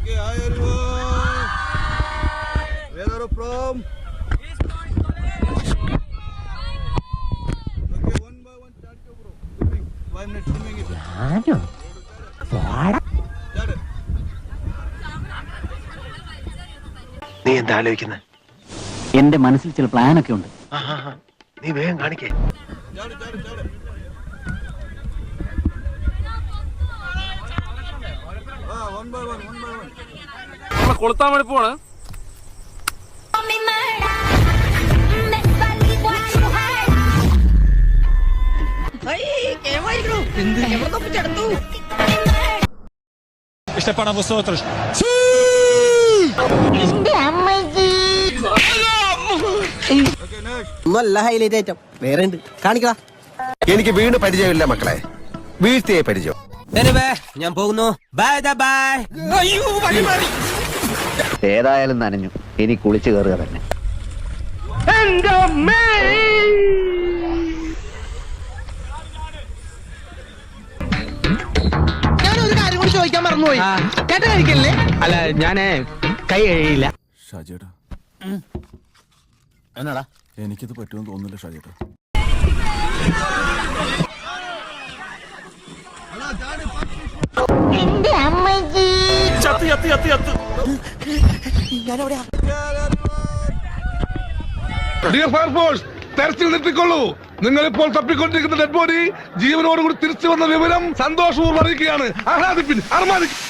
Okay, hi everyone. Where are you from? Okay, one by one, start your bro. Swimming. 5 minutes swimming it. നീ എന്താ ആലോചിക്കുന്നത്? എന്റെ മനസ്സിൽ ചില പ്ലാനൊക്കെ ഉണ്ട്. നീ വേഗം കാണിക്കേ. One by one. കൊളുത്താൻ വേണ്ടി പോണ്. Para vosotros. നല്ല ഹൈലൈറ്റ് ഐറ്റം വേറെ ഉണ്ട്, കാണിക്കടാ. എനിക്ക് വീണ് പരിചയമില്ല മക്കളെ, വീഴ്ത്തിയെ പരിചയം. ഞാൻ പോകുന്നു. Bye bye. ഏതായാലും നനഞ്ഞു, ഇനി കുളിച്ചു കയറുക തന്നെ. ഞാനൊരു കാര്യം കൂടി ചോദിക്കാൻ മറന്നുപോയി. ചേട്ടൻ കഴിക്കല്ലേ? അല്ല, ഞാനേ കൈ കഴിയില്ല. ഷാജേട്ടാ, എന്നാടാ? എനിക്കിത് പറ്റുമെന്ന് തോന്നുന്നില്ല ഷാജേട്ടാ. ഡിയർ ഫയർഫോഴ്സ്, തെരച്ചിൽ നിർത്തിക്കൊള്ളൂ. നിങ്ങളിപ്പോൾ തപ്പിക്കൊണ്ടിരിക്കുന്ന ഡെഡ് ബോഡി ജീവനോടുകൂടി തിരിച്ചു വന്ന വിവരം സന്തോഷപൂർവ്വം അറിയിക്കുകയാണ്. ആഹ്ലാദിപ്പിൻ, അർമാദിക്കും.